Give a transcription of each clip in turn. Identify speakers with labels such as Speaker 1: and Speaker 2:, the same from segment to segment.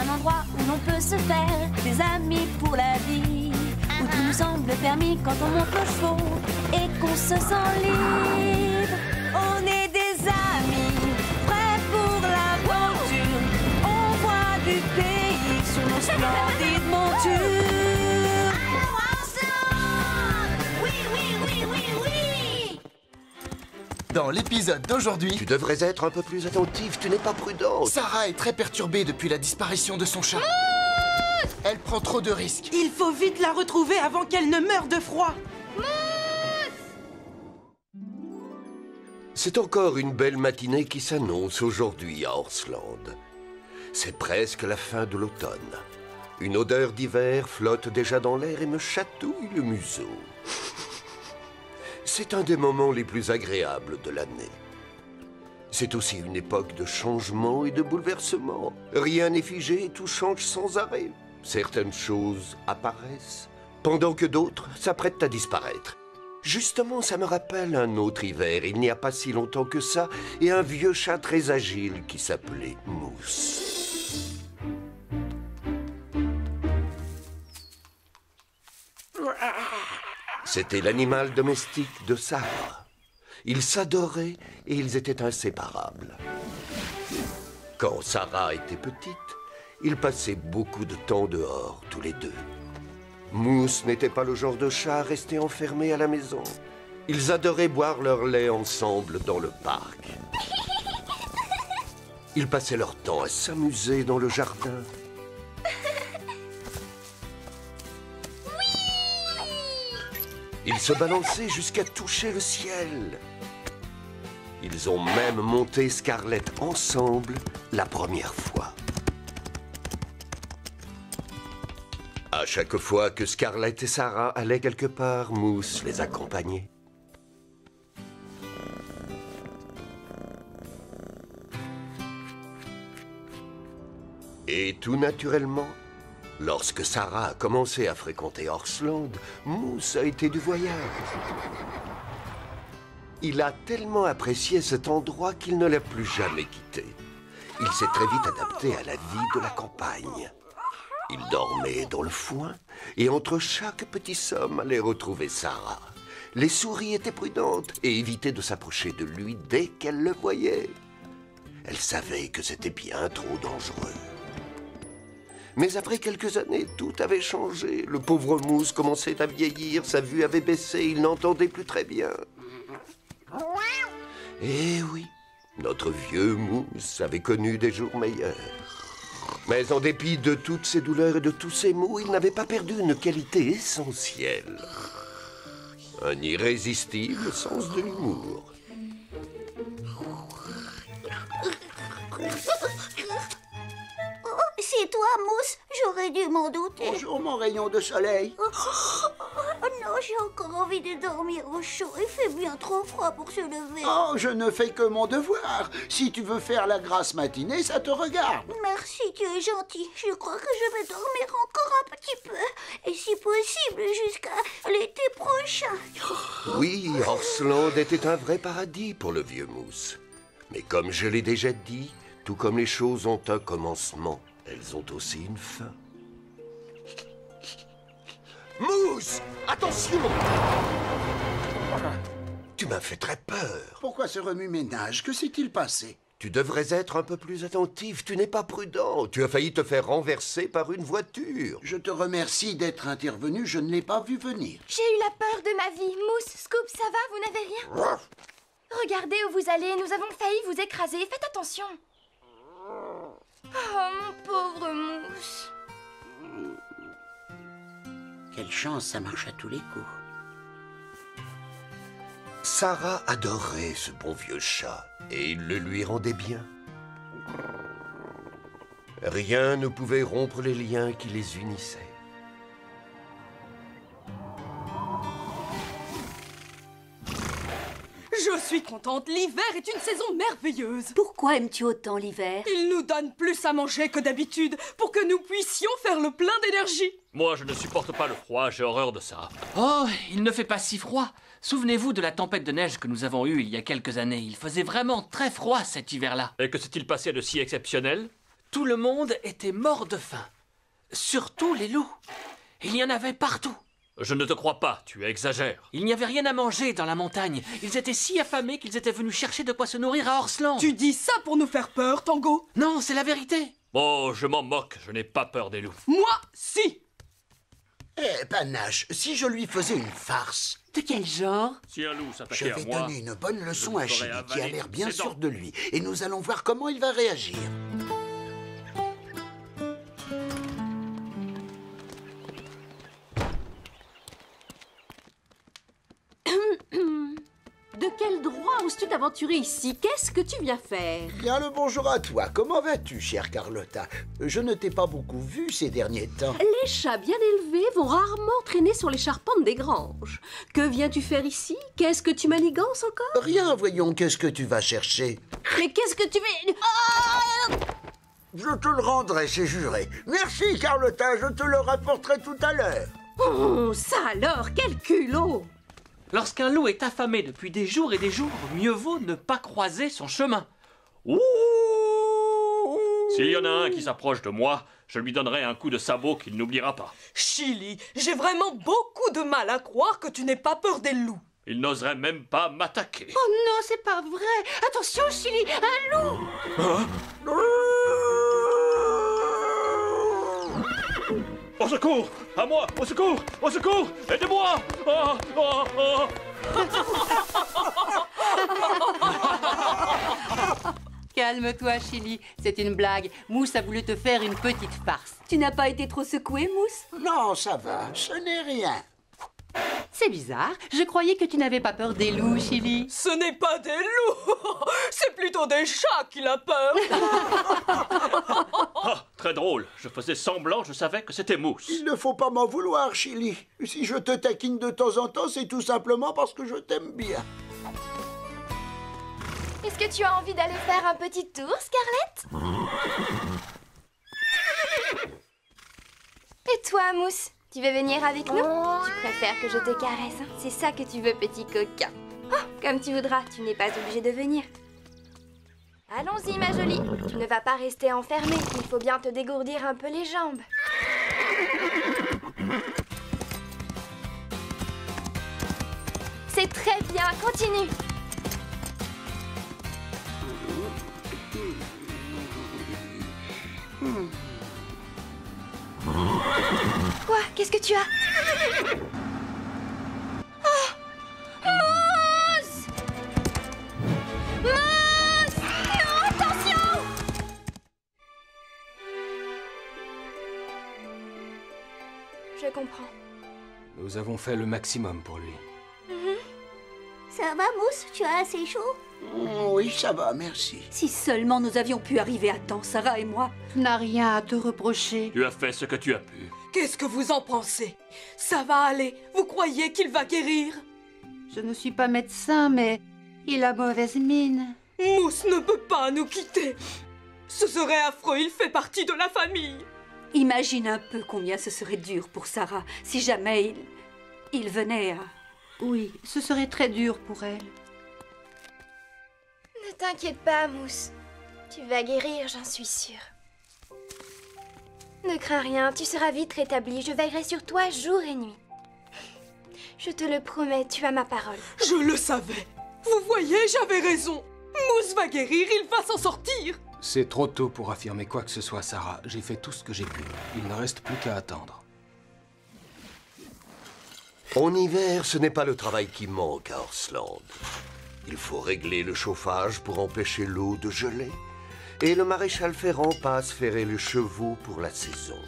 Speaker 1: Un endroit où l'on peut se faire des amis pour la vie, où tout nous semble permis quand on monte nos chevaux et qu'on se sent libre. On est des amis, prêts pour l'aventure. On voit du pays sur nos splendides montures.
Speaker 2: Alors ensemble! Oui, oui, oui, oui, oui!
Speaker 3: Dans l'épisode d'aujourd'hui,
Speaker 4: Tu devrais être un peu plus attentif, tu n'es pas prudent.
Speaker 3: Sarah est très perturbée depuis la disparition de son chat. Elle prend trop de risques.
Speaker 5: Il faut vite la retrouver avant qu'elle ne meure de froid.
Speaker 4: C'est encore une belle matinée qui s'annonce aujourd'hui à Horsland. C'est presque la fin de l'automne. Une odeur d'hiver flotte déjà dans l'air et me chatouille le museau. C'est un des moments les plus agréables de l'année. C'est aussi une époque de changement et de bouleversement. Rien n'est figé et tout change sans arrêt. Certaines choses apparaissent, pendant que d'autres s'apprêtent à disparaître. Justement, ça me rappelle un autre hiver, il n'y a pas si longtemps que ça, et un vieux chat très agile qui s'appelait Mousse. C'était l'animal domestique de Sarah. Ils s'adoraient et ils étaient inséparables. Quand Sarah était petite, ils passaient beaucoup de temps dehors, tous les deux. Mousse n'était pas le genre de chat à rester enfermé à la maison. Ils adoraient boire leur lait ensemble dans le parc. Ils passaient leur temps à s'amuser dans le jardin. Ils se balançaient jusqu'à toucher le ciel. Ils ont même monté Scarlett ensemble la première fois. À chaque fois que Scarlett et Sarah allaient quelque part, Mousse les accompagnait. Et tout naturellement, lorsque Sarah a commencé à fréquenter Horsland, Mousse a été du voyage. Il a tellement apprécié cet endroit qu'il ne l'a plus jamais quitté. Il s'est très vite adapté à la vie de la campagne. Il dormait dans le foin, et entre chaque petit somme allait retrouver Sarah. Les souris étaient prudentes et évitaient de s'approcher de lui dès qu'elles le voyaient. Elles savaient que c'était bien trop dangereux. Mais après quelques années, tout avait changé. Le pauvre Mousse commençait à vieillir, sa vue avait baissé, il n'entendait plus très bien. Eh oui, notre vieux Mousse avait connu des jours meilleurs. Mais en dépit de toutes ces douleurs et de tous ces maux, il n'avait pas perdu une qualité essentielle. Un irrésistible sens de l'humour.
Speaker 2: C'est toi, Mousse. J'aurais dû m'en douter.
Speaker 6: Bonjour, mon rayon de soleil.
Speaker 2: Oh non, j'ai encore envie de dormir au chaud. Il fait bien trop froid pour se lever.
Speaker 6: Oh, je ne fais que mon devoir. Si tu veux faire la grasse matinée, ça te regarde.
Speaker 2: Merci, tu es gentil. Je crois que je vais dormir encore un petit peu. Et si possible, jusqu'à l'été prochain.
Speaker 4: Oui, Horsland était un vrai paradis pour le vieux Mousse. Mais comme je l'ai déjà dit, tout comme les choses ont un commencement, elles ont aussi une fin. Mousse! Attention! Tu m'as fait très peur.
Speaker 6: Pourquoi ce remue-ménage? Que s'est-il passé?
Speaker 4: Tu devrais être un peu plus attentif. Tu n'es pas prudent. Tu as failli te faire renverser par une voiture.
Speaker 6: Je te remercie d'être intervenu. Je ne l'ai pas vu venir.
Speaker 7: J'ai eu la peur de ma vie. Mousse, Scoop, ça va? Vous n'avez rien? Regardez où vous allez. Nous avons failli vous écraser. Faites attention. Oh, mon pauvre Mousse.
Speaker 6: Quelle chance, ça marche à tous les coups.
Speaker 4: Sarah adorait ce bon vieux chat et il le lui rendait bien. Rien ne pouvait rompre les liens qui les unissaient.
Speaker 5: Je suis contente. L'hiver est une saison merveilleuse.
Speaker 1: Pourquoi aimes-tu autant l'hiver?
Speaker 5: Il nous donne plus à manger que d'habitude pour que nous puissions faire le plein d'énergie.
Speaker 8: Moi, je ne supporte pas le froid, j'ai horreur de ça.
Speaker 9: Oh, il ne fait pas si froid. Souvenez-vous de la tempête de neige que nous avons eue il y a quelques années. Il faisait vraiment très froid cet hiver-là.
Speaker 8: Et que s'est-il passé de si exceptionnel?
Speaker 9: Tout le monde était mort de faim. Surtout les loups. Il y en avait partout.
Speaker 8: Je ne te crois pas, tu exagères.
Speaker 9: Il n'y avait rien à manger dans la montagne. Ils étaient si affamés qu'ils étaient venus chercher de quoi se nourrir à Horsland.
Speaker 5: Tu dis ça pour nous faire peur, Tango?
Speaker 9: Non, c'est la vérité.
Speaker 8: Oh, je m'en moque, je n'ai pas peur des loups.
Speaker 5: Moi, si.
Speaker 6: Eh, Panache, si je lui faisais une farce,
Speaker 10: De quel genre?
Speaker 8: Si un loup
Speaker 6: je
Speaker 8: s'attaquait à
Speaker 6: vais
Speaker 8: moi...
Speaker 6: donner une bonne leçon
Speaker 8: je
Speaker 6: à
Speaker 8: le ferai
Speaker 6: Chili, qui a
Speaker 8: avaler
Speaker 6: l'air bien
Speaker 8: ses
Speaker 6: sûr
Speaker 8: dents.
Speaker 6: de lui. Et nous allons voir comment il va réagir.
Speaker 10: De quel droit oses-tu t'aventurer ici? Qu'est-ce que tu viens faire?
Speaker 6: Bien le bonjour à toi. Comment vas-tu, chère Carlotta? Je ne t'ai pas beaucoup vu ces derniers temps.
Speaker 10: Les chats bien élevés vont rarement traîner sur les charpentes des granges. Que viens-tu faire ici? Qu'est-ce que tu manigances encore?
Speaker 6: Rien, voyons, qu'est-ce que tu vas chercher?
Speaker 10: Mais qu'est-ce que tu veux...
Speaker 6: Je te le rendrai, c'est juré. Merci, Carlotta, je te le rapporterai tout à l'heure.
Speaker 10: Oh, ça alors, quel culot!
Speaker 9: Lorsqu'un loup est affamé depuis des jours et des jours, mieux vaut ne pas croiser son chemin. Ouh!
Speaker 8: S'il y en a un qui s'approche de moi, je lui donnerai un coup de sabot qu'il n'oubliera pas.
Speaker 5: Chili, j'ai vraiment beaucoup de mal à croire que tu n'aies pas peur des loups.
Speaker 8: Il n'oserait même pas m'attaquer.
Speaker 10: Oh non, c'est pas vrai! Attention, Chili, un loup!
Speaker 8: Au secours! À moi! Au secours! Au secours! Aidez-moi! Oh, oh, oh.
Speaker 10: Calme-toi, Chili, c'est une blague. Mousse a voulu te faire une petite farce. Tu n'as pas été trop secoué, Mousse?
Speaker 6: Non, ça va, ce n'est rien.
Speaker 10: C'est bizarre, je croyais que tu n'avais pas peur des loups, Chili.
Speaker 5: Ce n'est pas des loups, c'est plutôt des chats qu'il a peur.
Speaker 8: Ah, très drôle. Je faisais semblant, je savais que c'était Mousse.
Speaker 6: Il ne faut pas m'en vouloir, Chili. Si je te taquine de temps en temps, c'est tout simplement parce que je t'aime bien.
Speaker 7: Est-ce que tu as envie d'aller faire un petit tour, Scarlett? Et toi, Mousse? Tu veux venir avec nous? Tu préfères que je te caresse, hein? C'est ça que tu veux, petit coquin. Oh, comme tu voudras, tu n'es pas obligé de venir. Allons-y, ma jolie. Tu ne vas pas rester enfermée. Il faut bien te dégourdir un peu les jambes. C'est très bien, continue. Quoi? Qu'est-ce que tu as? Oh! Mousse! Mousse! Non, attention! Je comprends.
Speaker 11: Nous avons fait le maximum pour lui.
Speaker 2: Ça va, Mousse? Tu as assez chaud?
Speaker 6: Oui, ça va, merci.
Speaker 10: Si seulement nous avions pu arriver à temps, Sarah et moi. Tu n'as rien à te reprocher.
Speaker 8: Tu as fait ce que tu as pu.
Speaker 5: Qu'est-ce que vous en pensez? Ça va aller? Vous croyez qu'il va guérir?
Speaker 10: Je ne suis pas médecin, mais il a mauvaise mine.
Speaker 5: Mousse ne peut pas nous quitter. Ce serait affreux, il fait partie de la famille.
Speaker 10: Imagine un peu combien ce serait dur pour Sarah si jamais il venait à... Oui, ce serait très dur pour elle.
Speaker 7: Ne t'inquiète pas, Mousse. Tu vas guérir, j'en suis sûre. Ne crains rien, tu seras vite rétablie. Je veillerai sur toi jour et nuit. Je te le promets, tu as ma parole.
Speaker 5: Je le savais. Vous voyez, j'avais raison. Mousse va guérir, il va s'en sortir.
Speaker 11: C'est trop tôt pour affirmer quoi que ce soit, Sarah. J'ai fait tout ce que j'ai pu. Il ne reste plus qu'à attendre.
Speaker 4: En hiver, ce n'est pas le travail qui manque à Horsland. Il faut régler le chauffage pour empêcher l'eau de geler. Et le maréchal Ferrand passe ferrer les chevaux pour la saison.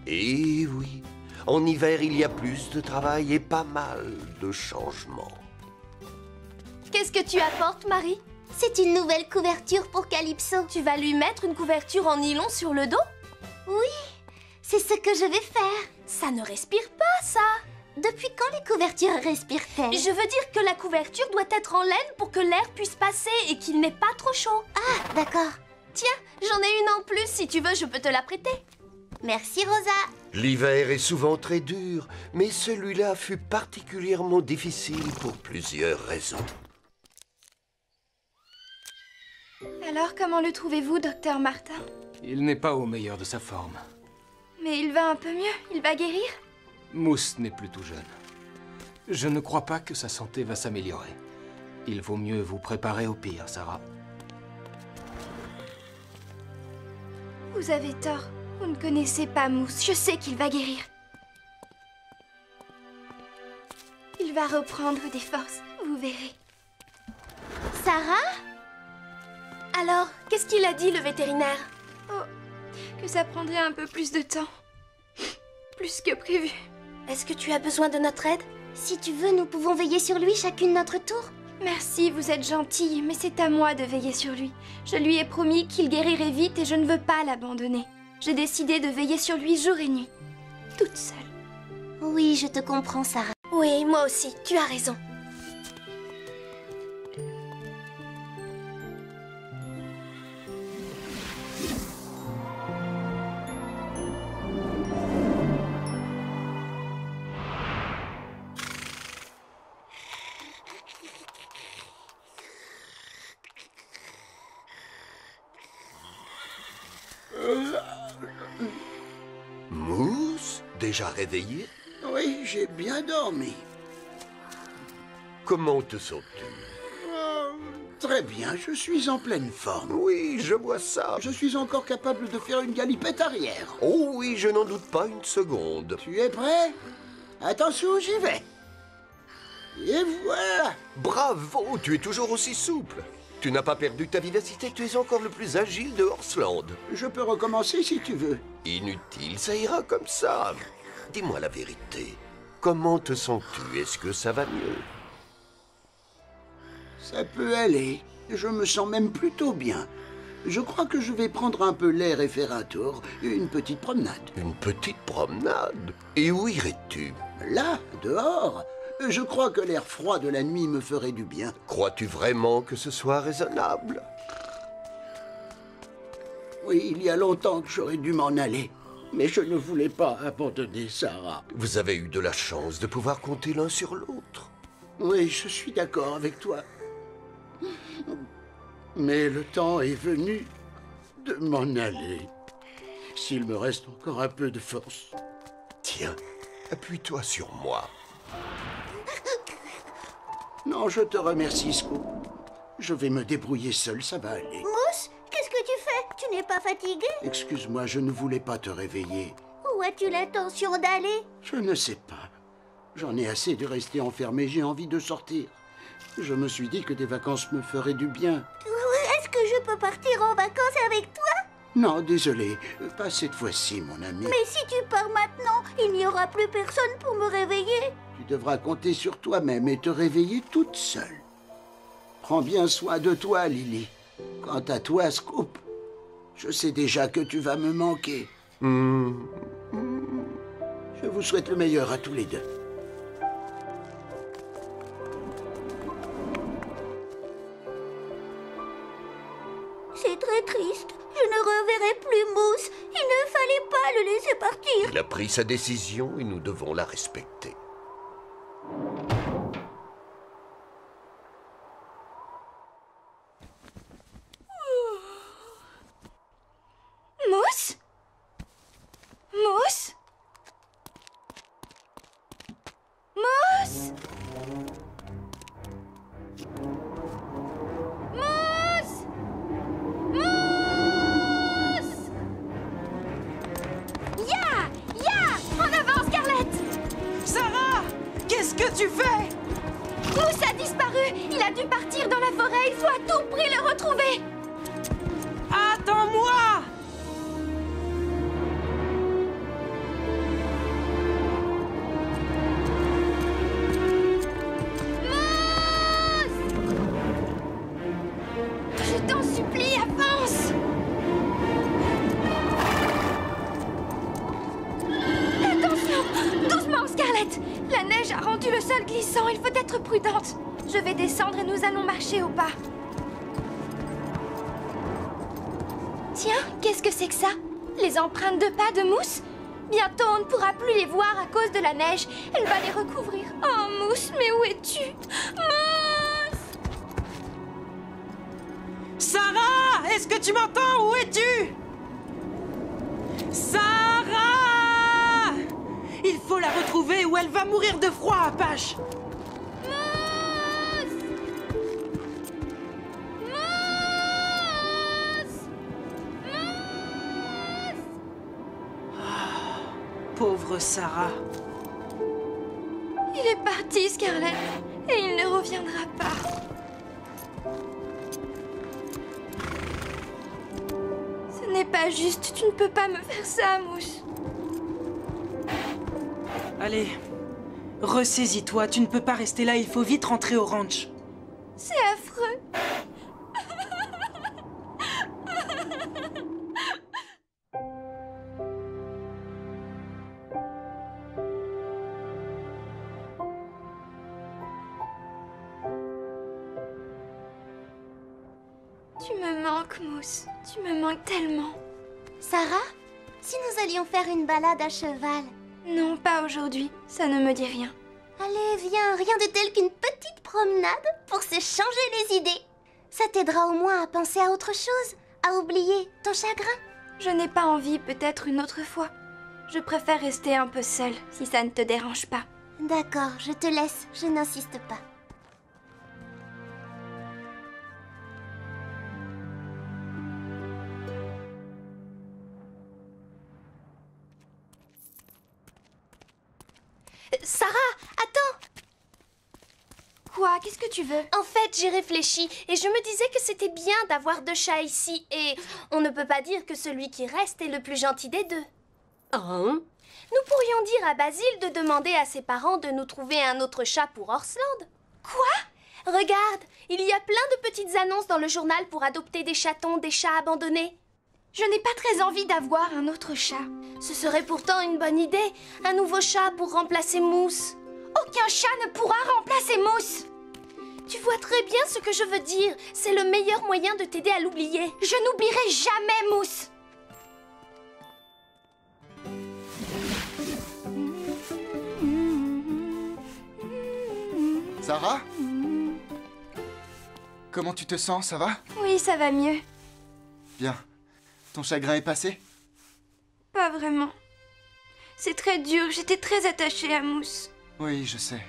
Speaker 4: Et oui, en hiver, il y a plus de travail et pas mal de changements.
Speaker 7: Qu'est-ce que tu apportes, Marie?
Speaker 2: C'est une nouvelle couverture pour Calypso.
Speaker 7: Tu vas lui mettre une couverture en nylon sur le dos?
Speaker 2: Oui, c'est ce que je vais faire.
Speaker 7: Ça ne respire pas, ça.
Speaker 2: Depuis quand les couvertures respirent-elles?
Speaker 7: Je veux dire que la couverture doit être en laine pour que l'air puisse passer et qu'il n'ait pas trop chaud.
Speaker 2: Ah, d'accord.
Speaker 7: Tiens, j'en ai une en plus. Si tu veux, je peux te la prêter.
Speaker 2: Merci, Rosa.
Speaker 4: L'hiver est souvent très dur, mais celui-là fut particulièrement difficile pour plusieurs raisons.
Speaker 7: Alors, comment le trouvez-vous, docteur Martin?
Speaker 11: Il n'est pas au meilleur de sa forme.
Speaker 7: Mais il va un peu mieux, il va guérir?
Speaker 11: Mousse n'est plus tout jeune. Je ne crois pas que sa santé va s'améliorer. Il vaut mieux vous préparer au pire, Sarah.
Speaker 7: Vous avez tort. Vous ne connaissez pas Mousse. Je sais qu'il va guérir. Il va reprendre des forces, vous verrez.
Speaker 2: Sarah?
Speaker 7: Alors, qu'est-ce qu'il a dit, le vétérinaire? Oh, que ça prendrait un peu plus de temps. Plus que prévu.
Speaker 2: Est-ce que tu as besoin de notre aide? Si tu veux, nous pouvons veiller sur lui chacune notre tour.
Speaker 7: Merci, vous êtes gentille, mais c'est à moi de veiller sur lui. Je lui ai promis qu'il guérirait vite et je ne veux pas l'abandonner. J'ai décidé de veiller sur lui jour et nuit. Toute seule.
Speaker 2: Oui, je te comprends, Sarah.
Speaker 7: Oui, moi aussi, tu as raison.
Speaker 4: Mousse, déjà réveillé?
Speaker 6: Oui, j'ai bien dormi.
Speaker 4: Comment te sens-tu?
Speaker 6: Très bien, je suis en pleine forme.
Speaker 4: Oui, je vois ça.
Speaker 6: Je suis encore capable de faire une galipette arrière.
Speaker 4: Oh oui, je n'en doute pas une seconde.
Speaker 6: Tu es prêt? Attention, j'y vais. Et voilà.
Speaker 4: Bravo, tu es toujours aussi souple. Tu n'as pas perdu ta vivacité, tu es encore le plus agile de Horseland.
Speaker 6: Je peux recommencer si tu veux.
Speaker 4: Inutile, ça ira comme ça. Dis-moi la vérité. Comment te sens-tu? Est-ce que ça va mieux?
Speaker 6: Ça peut aller. Je me sens même plutôt bien. Je crois que je vais prendre un peu l'air et faire un tour. Une petite promenade.
Speaker 4: Une petite promenade? Et où irais-tu?
Speaker 6: Là, dehors. Je crois que l'air froid de la nuit me ferait du bien.
Speaker 4: Crois-tu vraiment que ce soit raisonnable?
Speaker 6: Oui, il y a longtemps que j'aurais dû m'en aller. Mais je ne voulais pas abandonner Sarah.
Speaker 4: Vous avez eu de la chance de pouvoir compter l'un sur l'autre.
Speaker 6: Oui, je suis d'accord avec toi. Mais le temps est venu de m'en aller. S'il me reste encore un peu de force.
Speaker 4: Tiens, appuie-toi sur moi.
Speaker 6: Non, je te remercie, Scoop. Je vais me débrouiller seul, ça va aller.
Speaker 2: Mousse, qu'est-ce que tu fais? Tu n'es pas fatigué?
Speaker 6: Excuse-moi, je ne voulais pas te réveiller.
Speaker 2: Où as-tu l'intention d'aller?
Speaker 6: Je ne sais pas. J'en ai assez de rester enfermé, j'ai envie de sortir. Je me suis dit que des vacances me feraient du bien.
Speaker 2: Est-ce que je peux partir en vacances avec toi?
Speaker 6: Non, désolé, pas cette fois-ci, mon ami.
Speaker 2: Mais si tu pars maintenant, il n'y aura plus personne pour me réveiller.
Speaker 6: Tu devras compter sur toi-même et te réveiller toute seule. Prends bien soin de toi, Lily. Quant à toi, Scoop, je sais déjà que tu vas me manquer. Je vous souhaite le meilleur à tous les deux.
Speaker 2: C'est très triste. Je ne reverrai plus Mousse. Il ne fallait pas le laisser partir.
Speaker 4: Il a pris sa décision et nous devons la respecter.
Speaker 7: Mousse? Mousse? Mousse? Mousse? Mousse? Ya! En avant, Scarlett!
Speaker 5: Sarah! Qu'est-ce que tu fais?
Speaker 7: Mousse a disparu! Il a dû partir dans la forêt! Il faut à tout prix le retrouver!
Speaker 5: Attends-moi!
Speaker 7: Je t'en supplie, avance! Attention! Doucement, Scarlett! La neige a rendu le sol glissant, il faut être prudente. Je vais descendre et nous allons marcher au pas. Tiens, qu'est-ce que c'est que ça? Les empreintes de pas de Mousse? Bientôt, on ne pourra plus les voir à cause de la neige. Elle va les recouvrir. Oh, Mousse, mais où es-tu? Mousse!
Speaker 5: Sarah! Est-ce que tu m'entends? Où es-tu? Sarah! Il faut la retrouver ou elle va mourir de froid, Apache. Pauvre Sarah.
Speaker 7: Il est parti, Scarlett, et il ne reviendra pas. Ce n'est pas juste, tu ne peux pas me faire ça, Mousse.
Speaker 5: Allez, ressaisis-toi, tu ne peux pas rester là, il faut vite rentrer au ranch.
Speaker 7: C'est affreux. Tu me manques, Mousse. Tu me manques tellement.
Speaker 2: Sarah, si nous allions faire une balade à cheval?
Speaker 7: Non, pas aujourd'hui. Ça ne me dit rien.
Speaker 2: Allez, viens, rien de tel qu'une petite promenade pour se changer les idées. Ça t'aidera au moins à penser à autre chose, à oublier ton chagrin.
Speaker 7: Je n'ai pas envie, peut-être une autre fois. Je préfère rester un peu seule, si ça ne te dérange pas.
Speaker 2: D'accord, je te laisse, je n'insiste pas.
Speaker 12: Sarah, attends!
Speaker 7: Quoi? Qu'est-ce que tu veux?
Speaker 12: En fait, j'ai réfléchi et je me disais que c'était bien d'avoir 2 chats ici et on ne peut pas dire que celui qui reste est le plus gentil des 2.
Speaker 13: Hein?
Speaker 12: Nous pourrions dire à Basile de demander à ses parents de nous trouver un autre chat pour Horsland. Quoi? Regarde, il y a plein de petites annonces dans le journal pour adopter des chatons, des chats abandonnés.
Speaker 7: Je n'ai pas très envie d'avoir un autre chat.
Speaker 12: Ce serait pourtant une bonne idée, un nouveau chat pour remplacer Mousse.
Speaker 7: Aucun chat ne pourra remplacer Mousse.
Speaker 12: Tu vois très bien ce que je veux dire. C'est le meilleur moyen de t'aider à l'oublier.
Speaker 7: Je n'oublierai jamais Mousse.
Speaker 3: Sarah? Comment tu te sens, ça va?
Speaker 7: Oui, ça va mieux.
Speaker 3: Bien. Ton chagrin est passé?
Speaker 7: Pas vraiment. C'est très dur, j'étais très attachée à Mousse.
Speaker 3: Oui, je sais.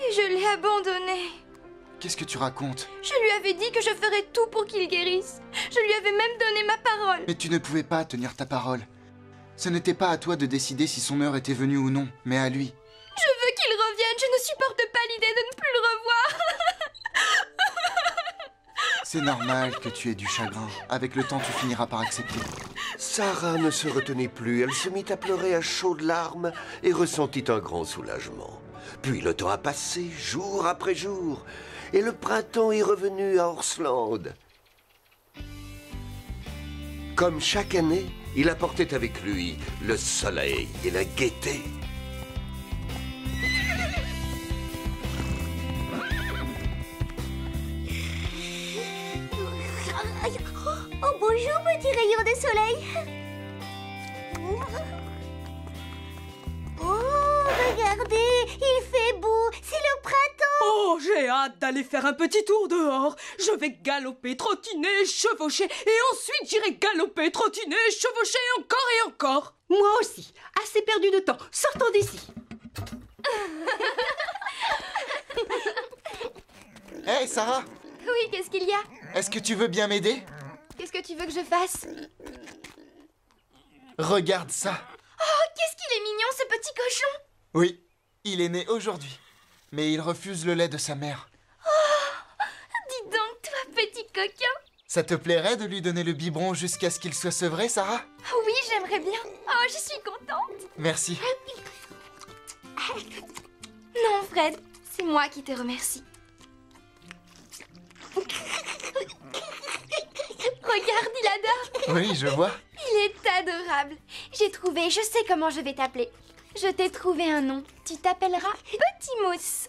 Speaker 7: Et je l'ai abandonné.
Speaker 3: Qu'est-ce que tu racontes?
Speaker 7: Je lui avais dit que je ferais tout pour qu'il guérisse. Je lui avais même donné ma parole.
Speaker 3: Mais tu ne pouvais pas tenir ta parole. Ce n'était pas à toi de décider si son heure était venue ou non, mais à lui.
Speaker 7: Je veux qu'il revienne, je ne supporte pas l'idée de ne plus le revoir.
Speaker 3: C'est normal que tu aies du chagrin. Avec le temps, tu finiras par accepter.
Speaker 4: Sarah ne se retenait plus. Elle se mit à pleurer à chaudes larmes et ressentit un grand soulagement. Puis le temps a passé, jour après jour, et le printemps est revenu à Horsland. Comme chaque année, il apportait avec lui le soleil et la gaieté.
Speaker 2: Oh, bonjour, petit rayon de soleil. Oh, regardez, il fait beau, c'est le printemps.
Speaker 5: Oh, j'ai hâte d'aller faire un petit tour dehors. Je vais galoper, trottiner, chevaucher, et ensuite j'irai galoper, trottiner, chevaucher encore et encore.
Speaker 13: Moi aussi, assez perdu de temps. Sortons d'ici.
Speaker 3: Hé, Sarah!
Speaker 7: Oui, qu'est-ce qu'il y a?
Speaker 3: Est-ce que tu veux bien m'aider?
Speaker 7: Qu'est-ce que tu veux que je fasse?
Speaker 3: Regarde ça!
Speaker 7: Oh, qu'est-ce qu'il est mignon, ce petit cochon!
Speaker 3: Oui, il est né aujourd'hui. Mais il refuse le lait de sa mère.
Speaker 7: Oh, dis donc, toi, petit coquin!
Speaker 3: Ça te plairait de lui donner le biberon jusqu'à ce qu'il soit sevré, Sarah?
Speaker 7: Oui, j'aimerais bien. Oh, je suis contente.
Speaker 3: Merci.
Speaker 7: Non, Fred, c'est moi qui te remercie. Regarde, il adore.
Speaker 3: Oui, je vois.
Speaker 7: Il est adorable. J'ai trouvé, je sais comment je vais t'appeler. Je t'ai trouvé un nom. Tu t'appelleras Petit Mousse.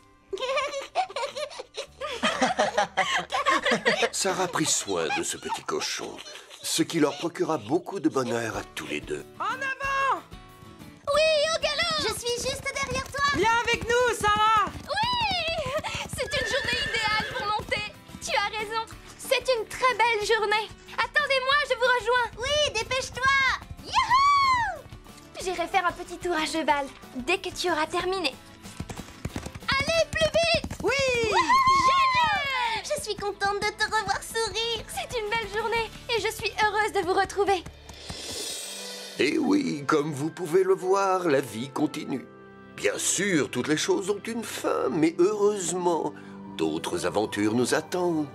Speaker 4: Sarah prit soin de ce petit cochon, ce qui leur procura beaucoup de bonheur à tous les deux.
Speaker 5: En avant!
Speaker 2: Oui, au galop! Je suis juste derrière toi.
Speaker 5: Viens avec nous, Sarah!
Speaker 7: Oui! C'est une journée idéale pour monter. Tu as raison. C'est une très belle journée. Attendez j'irai faire un petit tour à cheval dès que tu auras terminé. Allez, plus vite!
Speaker 2: Oui!
Speaker 7: Génial!
Speaker 2: Je suis contente de te revoir sourire.
Speaker 7: C'est une belle journée et je suis heureuse de vous retrouver.
Speaker 4: Et oui, comme vous pouvez le voir, la vie continue. Bien sûr, toutes les choses ont une fin, mais heureusement, d'autres aventures nous attendent.